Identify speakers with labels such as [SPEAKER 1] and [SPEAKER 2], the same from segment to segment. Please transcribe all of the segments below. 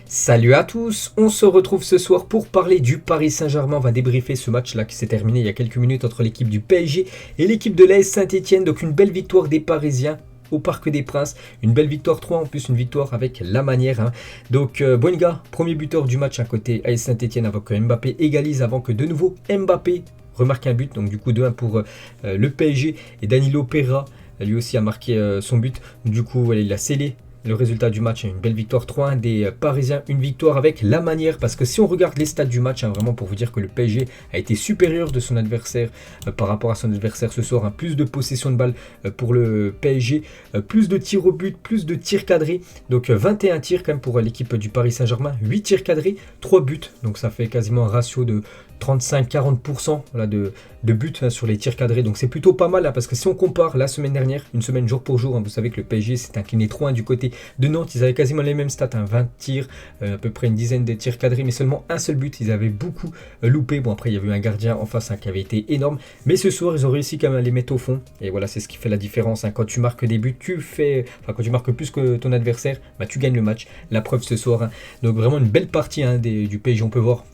[SPEAKER 1] Salut à tous, on se retrouve ce soir pour parler du Paris Saint-Germain. On va débriefer ce match-là qui s'est terminé il y a quelques minutes entre l'équipe du PSG et l'équipe de l'AS Saint-Etienne. Donc une belle victoire des Parisiens au Parc des Princes. Une belle victoire 3, en plus une victoire avec la manière. Donc Boinga, premier buteur du match à côté AS Saint-Etienne avant que Mbappé égalise, avant que de nouveau Mbappé remarque un but. Donc du coup 2-1 pour le PSG et Danilo Pereira lui aussi a marqué son but. Du coup il a scellé le résultat du match. Une belle victoire 3-1 des Parisiens, une victoire avec la manière, parce que si on regarde les stats du match, vraiment pour vous dire que le PSG a été supérieur de son adversaire par rapport à son adversaire ce soir, plus de possession de balle pour le PSG, plus de tirs au but, plus de tirs cadrés, donc 21 tirs quand même pour l'équipe du Paris Saint-Germain, 8 tirs cadrés, 3 buts, donc ça fait quasiment un ratio de 35-40% voilà, de buts sur les tirs cadrés, donc c'est plutôt pas mal parce que si on compare la semaine dernière, une semaine jour pour jour, vous savez que le PSG s'est incliné 3-1 du côté de Nantes, ils avaient quasiment les mêmes stats, 20 tirs, à peu près une dizaine de tirs cadrés, mais seulement un seul but, ils avaient beaucoup loupé. Bon, après il y avait eu un gardien en face qui avait été énorme, mais ce soir ils ont réussi quand même à les mettre au fond, et voilà, c'est ce qui fait la différence. Quand tu marques des buts, quand tu marques plus que ton adversaire, tu gagnes le match, la preuve ce soir. Donc vraiment une belle partie du PSG, on peut voir.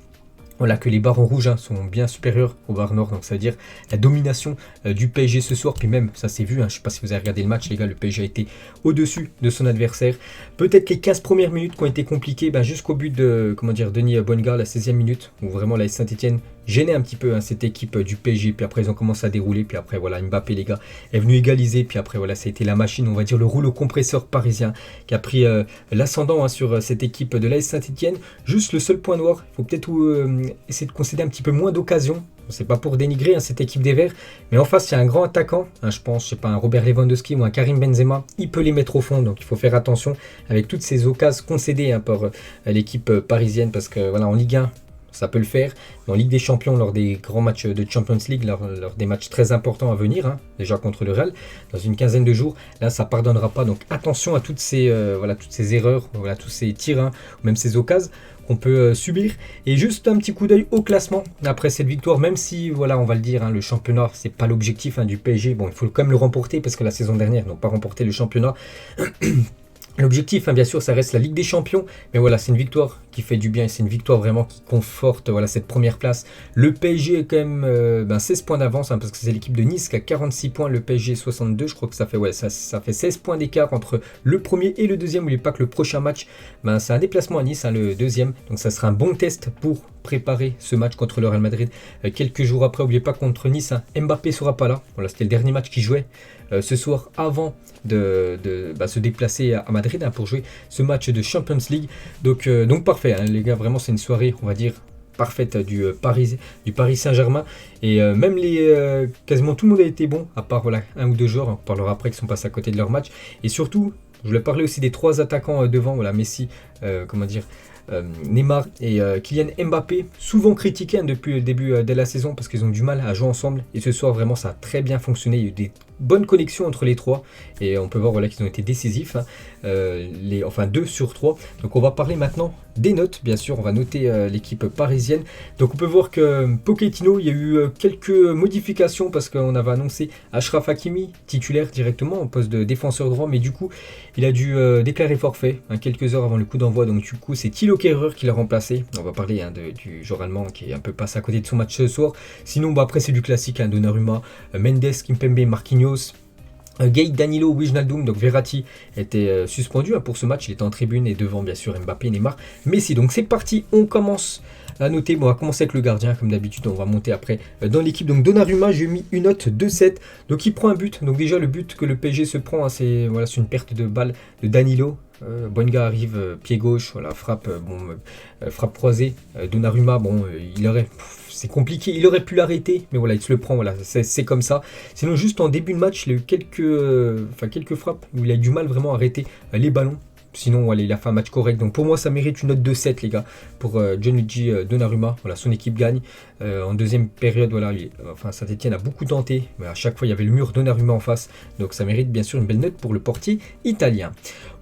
[SPEAKER 1] Voilà, que les barons rouges sont bien supérieurs aux barres noirs, donc ça veut dire la domination du PSG ce soir, puis même ça s'est vu, je ne sais pas si vous avez regardé le match les gars, le PSG a été au-dessus de son adversaire. Peut-être les 15 premières minutes qui ont été compliquées, jusqu'au but de Denis Boinga, la 16e minute, où vraiment la Saint-Etienne gênait un petit peu cette équipe du PSG, puis après ils ont commencé à dérouler, puis après voilà, Mbappé les gars est venu égaliser, puis après voilà, ça a été la machine, on va dire le rouleau compresseur parisien qui a pris l'ascendant sur cette équipe de l'AS Saint-Etienne. Juste le seul point noir, il faut peut-être essayer de concéder un petit peu moins d'occasions. C'est pas pour dénigrer cette équipe des Verts, mais en face il y a un grand attaquant, je pense, je sais pas, un Robert Lewandowski ou un Karim Benzema, il peut les mettre au fond, donc il faut faire attention avec toutes ces occasions concédées par l'équipe parisienne, parce que voilà, en Ligue 1 ça peut le faire, mais en Ligue des Champions, lors des grands matchs de Champions League, lors des matchs très importants à venir, déjà contre le Real, dans une quinzaine de jours, là ça pardonnera pas, donc attention à toutes ces erreurs, tous ces tirs, ou même ces occasions qu'on peut subir. Et juste un petit coup d'œil au classement après cette victoire, même si voilà, on va le dire, le championnat c'est pas l'objectif du PSG, bon il faut quand même le remporter parce que la saison dernière ils n'ont pas remporté le championnat. L'objectif, bien sûr, ça reste la Ligue des Champions, mais voilà, c'est une victoire qui fait du bien et c'est une victoire vraiment qui conforte cette première place. Le PSG est quand même 16 points d'avance, parce que c'est l'équipe de Nice qui a 46 points, le PSG 62, je crois que ça fait 16 points d'écart entre le premier et le deuxième. N'oubliez pas que le prochain match, c'est un déplacement à Nice, le deuxième, donc ça sera un bon test pour préparer ce match contre le Real Madrid quelques jours après. N'oubliez pas contre Nice, Mbappé sera pas là, voilà, c'était le dernier match qu'il jouait ce soir avant de se déplacer à Madrid pour jouer ce match de Champions League. Donc parfait les gars, vraiment c'est une soirée on va dire parfaite du Paris Saint-Germain, et même quasiment tout le monde a été bon à part voilà, un ou deux joueurs, on parlera après, qui sont passés à côté de leur match. Et surtout je voulais parler aussi des trois attaquants devant, voilà, Messi, Neymar et Kylian Mbappé, souvent critiqués depuis le début de la saison parce qu'ils ont du mal à jouer ensemble, et ce soir vraiment ça a très bien fonctionné, il y a eu des bonnes connexions entre les trois et on peut voir voilà, qu'ils ont été décisifs, 2 sur 3. Donc on va parler maintenant des notes, bien sûr on va noter l'équipe parisienne. Donc on peut voir que Pochettino, il y a eu quelques modifications parce qu'on avait annoncé Achraf Hakimi titulaire directement au poste de défenseur droit, mais du coup il a dû déclarer forfait quelques heures avant le coup d'envoi, donc du coup c'est Thilo Kehrer qui l'a remplacé. On va parler du joueur allemand qui est un peu passé à côté de son match ce soir. Sinon après c'est du classique, Donnarumma, Mendes, Kimpembe, Marquinhos, Gay, Danilo, Wijnaldum. Donc Verratti était suspendu pour ce match, il était en tribune, et devant bien sûr Mbappé, Neymar, Messi. Donc c'est parti, on commence à noter. On va commencer avec le gardien comme d'habitude, on va monter après dans l'équipe. Donc Donnarumma, j'ai mis une note de 7, donc il prend un but. Donc déjà le but que le PSG se prend, c'est une perte de balle de Danilo. Boinga arrive, pied gauche, voilà, frappe croisée. Donnarumma, c'est compliqué, il aurait pu l'arrêter, mais voilà, il se le prend, voilà, c'est comme ça. Sinon, juste en début de match, il a eu quelques frappes où il a eu du mal vraiment à arrêter les ballons. Sinon, voilà, il a fait un match correct. Donc pour moi, ça mérite une note de 7, les gars, pour Gianluigi Donnarumma. Voilà, son équipe gagne. En deuxième période, voilà, Saint-Etienne a beaucoup tenté, mais à chaque fois, il y avait le mur Donnarumma en face. Donc ça mérite bien sûr une belle note pour le portier italien.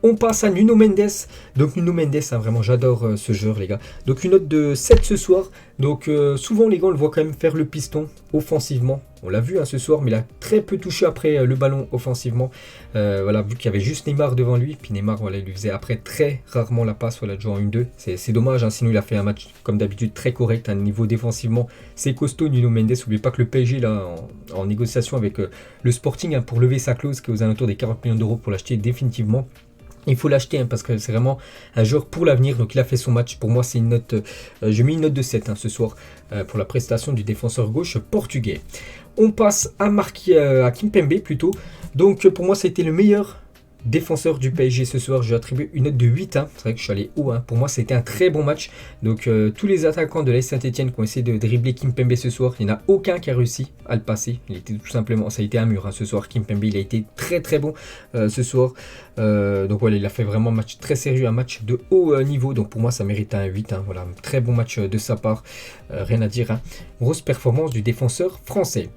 [SPEAKER 1] On passe à Nuno Mendes. Donc Nuno Mendes, hein, vraiment j'adore ce joueur les gars. Donc une note de 7 ce soir. Donc souvent les gars on le voit quand même faire le piston offensivement. On l'a vu hein, ce soir, mais il a très peu touché après le ballon offensivement. Voilà, vu qu'il y avait juste Neymar devant lui. Puis Neymar, voilà, il lui faisait après très rarement la passe, voilà, de jouer en 1-2. C'est dommage, hein, sinon il a fait un match comme d'habitude très correct. Un niveau défensivement, c'est costaud Nuno Mendes. N'oubliez pas que le PSG là en négociation avec le Sporting hein, pour lever sa clause qui est aux alentours des 40 millions d'euros pour l'acheter définitivement. Il faut l'acheter hein, parce que c'est vraiment un joueur pour l'avenir. Donc il a fait son match. Pour moi, c'est une note. Je mets une note de 7 hein, ce soir pour la prestation du défenseur gauche portugais. On passe à Kimpembe plutôt. Donc pour moi, ça a été le meilleur défenseur du PSG ce soir. Je lui attribue une note de 8. Hein. C'est vrai que je suis allé haut. Hein. Pour moi, c'était un très bon match. Donc tous les attaquants de l'AS Saint-Etienne qui ont essayé de dribbler Kimpembe ce soir, il n'y en a aucun qui a réussi à le passer. Il était tout simplement, ça a été un mur hein, ce soir. Kimpembe, il a été très très bon ce soir. Donc voilà, il a fait vraiment un match très sérieux, un match de haut niveau. Donc pour moi, ça mérite un 8. Hein. Voilà, un très bon match de sa part. Rien à dire. Hein. Grosse performance du défenseur français.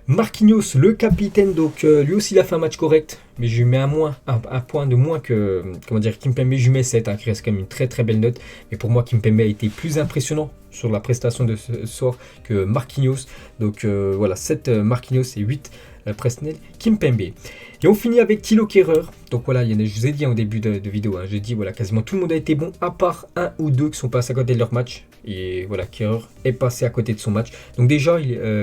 [SPEAKER 1] Marquinhos, le capitaine, donc lui aussi il a fait un match correct, mais je lui mets un point de moins que Kimpembe, je lui mets 7, hein, qui reste quand même une très très belle note. Mais pour moi, Kimpembe a été plus impressionnant sur la prestation de ce soir que Marquinhos. Donc voilà, 7 Marquinhos et 8 Presnel Kimpembe. Et on finit avec Thilo Kehrer. Donc voilà, je vous ai dit au début de vidéo, hein, j'ai dit voilà, quasiment tout le monde a été bon, à part un ou deux qui sont passés à côté de leur match. Et voilà, Kehrer est passé à côté de son match. Donc déjà,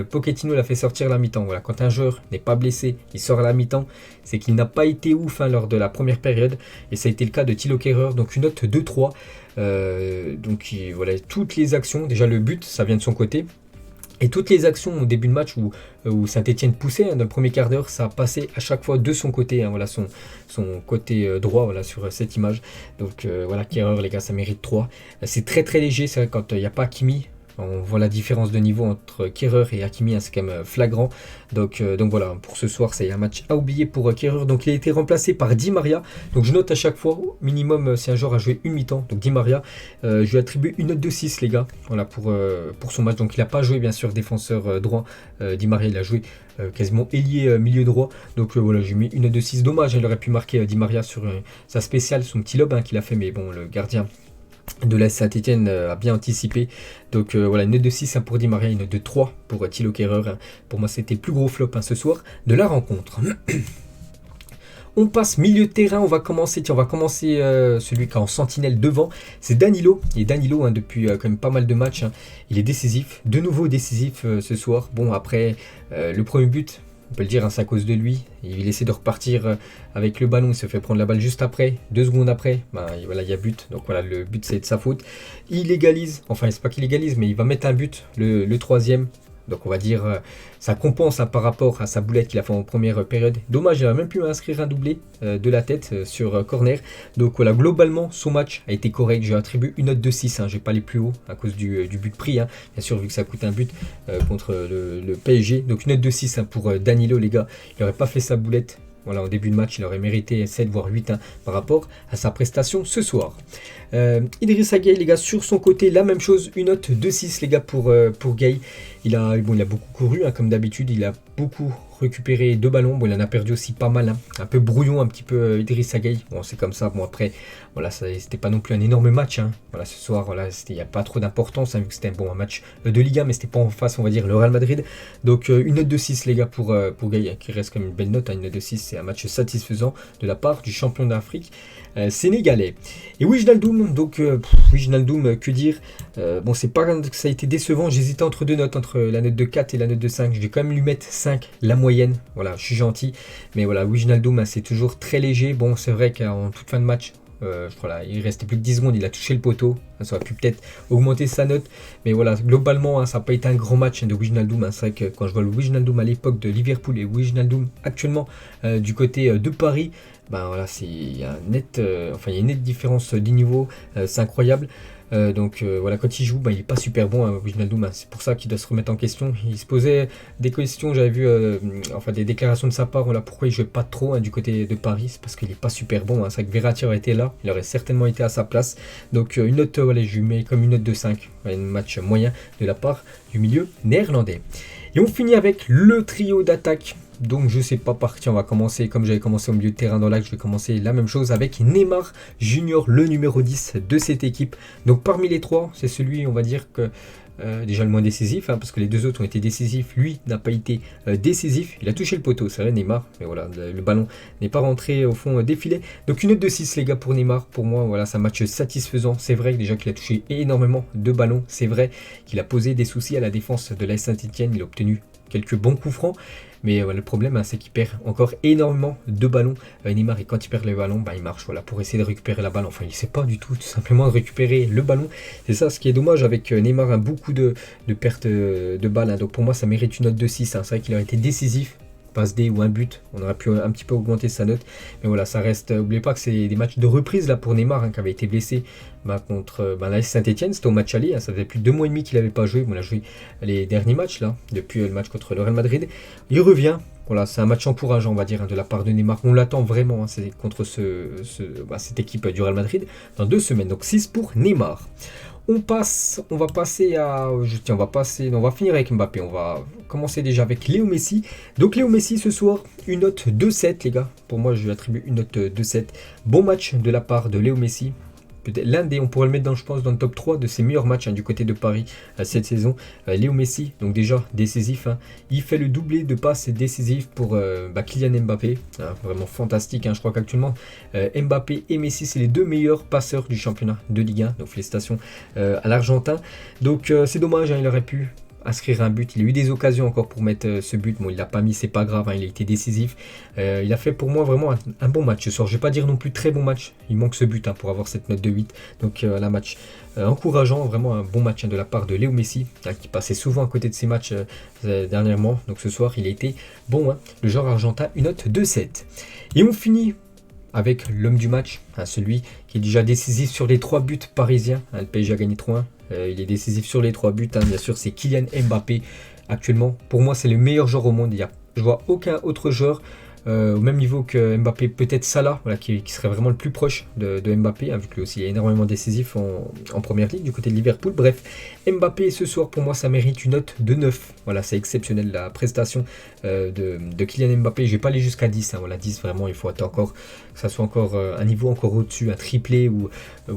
[SPEAKER 1] Pochettino l'a fait sortir à la mi-temps. Voilà, quand un joueur n'est pas blessé, il sort à la mi-temps, c'est qu'il n'a pas été ouf hein, lors de la première période. Et ça a été le cas de Thilo Kehrer. Donc une note de 2-3. Donc voilà, toutes les actions, déjà le but, ça vient de son côté. Et toutes les actions au début de match où Saint-Etienne poussait, hein, dans le premier quart d'heure, ça a passé à chaque fois de son côté, hein, voilà, son côté droit voilà, sur cette image. Donc voilà, Kehrer, les gars, ça mérite 3. C'est très très léger, c'est vrai, quand il n'y a pas Hakimi. On voit la différence de niveau entre Kehrer et Hakimi, hein, c'est quand même flagrant. Donc voilà, pour ce soir, c'est un match à oublier pour Kehrer. Donc il a été remplacé par Di Maria. Donc je note à chaque fois, au minimum, si un joueur a joué une mi-temps. Donc Di Maria, je lui attribue une note de 6, les gars, voilà, pour son match. Donc il n'a pas joué, bien sûr, défenseur droit. Di Maria, il a joué quasiment ailier milieu droit. Donc voilà, j'ai mis une note de 6. Dommage, il aurait pu marquer Di Maria sur sa spéciale, son petit lob hein, qu'il a fait. Mais bon, le gardien de la Saint-Etienne a bien anticipé. Donc voilà, une note de 6 hein, pour Di Maria, une note de 3 pour Thilo Kehrer. Hein. Pour moi, c'était le plus gros flop hein, ce soir de la rencontre. On passe milieu de terrain, on va commencer celui qui est en sentinelle devant, c'est Danilo. Et Danilo, hein, depuis quand même pas mal de matchs, hein, il est décisif, de nouveau décisif ce soir. Bon, après le premier but, on peut le dire, hein, c'est à cause de lui. Il essaie de repartir avec le ballon, il se fait prendre la balle juste après, 2 secondes après, voilà, il y a but. Donc voilà, le but c'est de sa faute. Il égalise, enfin c'est pas qu'il égalise, mais il va mettre un but, le troisième. Donc on va dire, ça compense hein, par rapport à sa boulette qu'il a fait en première période. Dommage, il n'a même pu inscrire un doublé de la tête sur corner. Donc voilà, globalement, son match a été correct. Je attribue une note de 6. Hein. Je ne vais pas aller plus haut à cause du but pris. Hein. Bien sûr, vu que ça coûte un but contre le PSG. Donc une note de 6 hein, pour Danilo, les gars. Il n'aurait pas fait sa boulette. Voilà, au début de match, il aurait mérité 7 voire 8 hein, par rapport à sa prestation ce soir. Idrissa Gueye, les gars, sur son côté, la même chose, une note de 6, les gars, pour Gueye. Il a beaucoup couru, hein, comme d'habitude, il a beaucoup récupéré 2 ballons. Bon, il en a perdu aussi pas mal, hein. Un peu brouillon, un petit peu Idrissa Gueye. Bon, c'est comme ça. Bon, après, voilà, c'était pas non plus un énorme match. Hein. Voilà, ce soir, voilà, il n'y a pas trop d'importance, hein, vu que c'était un match de Liga, mais c'était pas en face, on va dire, le Real Madrid. Donc, une note de 6, les gars, pour Gueye, hein, qui reste comme une belle note. Hein, une note de 6, c'est un match satisfaisant de la part du champion d'Afrique sénégalais. Et Wijnaldum, donc Wijnaldum, que dire, bon, c'est pas que ça a été décevant, j'hésitais entre 2 notes, entre la note de 4 et la note de 5, je vais quand même lui mettre 5, la moyenne, voilà, je suis gentil, mais voilà, Wijnaldum, hein, c'est toujours très léger. Bon, c'est vrai qu'en toute fin de match, je crois là, il restait plus que 10 secondes, il a touché le poteau, ça aurait pu peut-être augmenter sa note, mais voilà, globalement, hein, ça n'a pas été un grand match hein, de Wijnaldum. Hein. C'est vrai que quand je vois le Wijnaldum à l'époque de Liverpool et Wijnaldum actuellement du côté de Paris, ben voilà, il y a une nette différence de niveau, c'est incroyable. Donc voilà, quand il joue, il n'est pas super bon hein, Wijnaldum, hein, c'est pour ça qu'il doit se remettre en question. Il se posait des questions, j'avais vu des déclarations de sa part, voilà pourquoi il ne jouait pas trop hein, du côté de Paris, c'est parce qu'il n'est pas super bon. Hein. C'est vrai que Verratti aurait été là, il aurait certainement été à sa place. Donc une note, voilà, je lui mets comme une note de 5, un match moyen de la part du milieu néerlandais. Et on finit avec le trio d'attaque Donc je sais pas par qui on va commencer. Comme j'avais commencé au milieu de terrain dans l'axe, je vais commencer la même chose avec Neymar Junior, le numéro 10 de cette équipe. Donc parmi les trois, c'est celui, on va dire que déjà le moins décisif, hein, parce que les deux autres ont été décisifs. Lui n'a pas été décisif. Il a touché le poteau, c'est vrai, Neymar, mais voilà, le ballon n'est pas rentré au fond des filets. Donc une note de 6 les gars pour Neymar. Pour moi, voilà, c'est un match satisfaisant. C'est vrai déjà qu'il a touché énormément de ballons. C'est vrai qu'il a posé des soucis à la défense de l'AS Saint-Etienne. Il a obtenu quelques bons coups francs. Mais le problème, hein, c'est qu'il perd encore énormément de ballons. Neymar, et quand il perd les ballons, bah, il marche voilà, pour essayer de récupérer la balle. Enfin, il ne sait pas du tout simplement de récupérer le ballon. C'est ça ce qui est dommage avec Neymar, hein, beaucoup de pertes de balles. Hein. Donc pour moi, ça mérite une note de 6. Hein. C'est vrai qu'il aurait été décisif. Passe D ou un but, on aurait pu un petit peu augmenter sa note, mais voilà, ça reste, n'oubliez pas que c'est des matchs de reprise là pour Neymar, hein, qui avait été blessé contre l'AS Saint-Etienne, c'était au match aller, hein, ça faisait plus de 2 mois et demi qu'il n'avait pas joué, bon, il a joué les derniers matchs là, depuis le match contre le Real Madrid, il revient, voilà, c'est un match encourageant on va dire, hein, de la part de Neymar, on l'attend vraiment, hein, c'est contre cette équipe du Real Madrid, dans 2 semaines, donc 6 pour Neymar. On va finir avec Mbappé, on va commencer déjà avec Léo Messi. Donc Léo Messi ce soir, une note 2,7 les gars, pour moi je lui attribue une note 2,7. Bon match de la part de Léo Messi. Peut-être l'un des, on pourrait le mettre dans, je pense, dans le top 3 de ses meilleurs matchs du côté de Paris cette saison. Léo Messi, donc déjà décisif. Hein. Il fait le doublé de passes décisives pour Kylian Mbappé. Vraiment fantastique. Hein. Je crois qu'actuellement, Mbappé et Messi, c'est les 2 meilleurs passeurs du championnat de Ligue 1. Donc félicitations à l'Argentin. Donc c'est dommage, hein, il aurait pu inscrire un but, il a eu des occasions encore pour mettre ce but, bon il l'a pas mis, c'est pas grave, hein, il a été décisif, il a fait pour moi vraiment un bon match ce soir, je vais pas dire non plus très bon match, il manque ce but pour avoir cette note de 8, donc un match encourageant, vraiment un bon match de la part de Léo Messi, qui passait souvent à côté de ses matchs dernièrement, donc ce soir il a été bon, le joueur argentin, une note de 7. Et on finit avec l'homme du match, celui qui est déjà décisif sur les 3 buts parisiens, le PSG a gagné 3-1, il est décisif sur les 3 buts, bien sûr c'est Kylian Mbappé, actuellement pour moi c'est le meilleur joueur au monde, je vois aucun autre joueur au même niveau que Mbappé, peut-être Salah, voilà, qui serait vraiment le plus proche de Mbappé, vu que lui aussi il est énormément décisif en première ligue du côté de Liverpool. Bref, Mbappé ce soir pour moi ça mérite une note de 9, voilà, c'est exceptionnel la prestation de Kylian Mbappé. Je vais pas aller jusqu'à 10, voilà, 10 vraiment il faut attendre encore que ça soit encore un niveau encore au-dessus, un triplé ou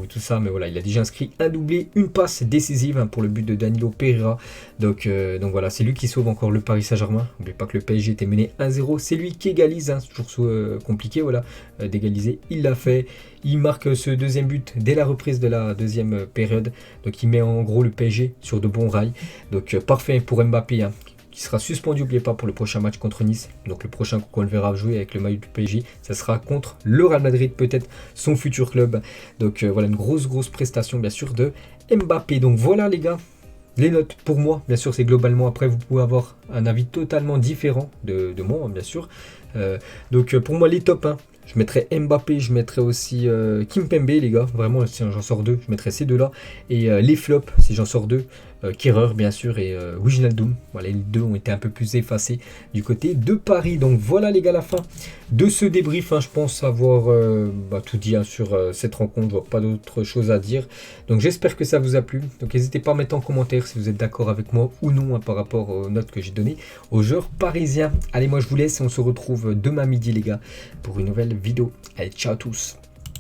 [SPEAKER 1] tout ça, mais voilà, il a déjà inscrit un doublé, une passe décisive pour le but de Danilo Pereira, donc voilà, c'est lui qui sauve encore le Paris Saint-Germain. N'oubliez pas que le PSG était mené 1-0, c'est lui qui égalise, c'est toujours compliqué voilà, d'égaliser, il l'a fait, il marque ce deuxième but dès la reprise de la deuxième période, donc il met en gros le PSG sur de bons rails, donc parfait pour Mbappé, qui sera suspendu, n'oubliez pas, pour le prochain match contre Nice. Donc le prochain qu'on le verra jouer avec le maillot du PSG, ça sera contre le Real Madrid, peut-être son futur club. Donc voilà, une grosse prestation bien sûr de Mbappé. Donc voilà les gars, les notes pour moi, bien sûr c'est globalement, après vous pouvez avoir un avis totalement différent de moi, bien sûr. Donc pour moi les tops, je mettrais Mbappé, je mettrais aussi Kimpembe les gars, vraiment si j'en sors 2, je mettrais ces 2 là. Et les flops, si j'en sors 2, Kehrer bien sûr et Wijnaldum, voilà, les 2 ont été un peu plus effacés du côté de Paris. Donc voilà les gars, la fin de ce débrief, je pense avoir tout dit sur cette rencontre, je vois pas d'autre chose à dire, donc j'espère que ça vous a plu. Donc n'hésitez pas à mettre en commentaire si vous êtes d'accord avec moi ou non par rapport aux notes que j'ai données aux joueurs parisiens. Allez, moi je vous laisse et on se retrouve demain midi les gars pour une nouvelle vidéo. Allez, ciao à tous.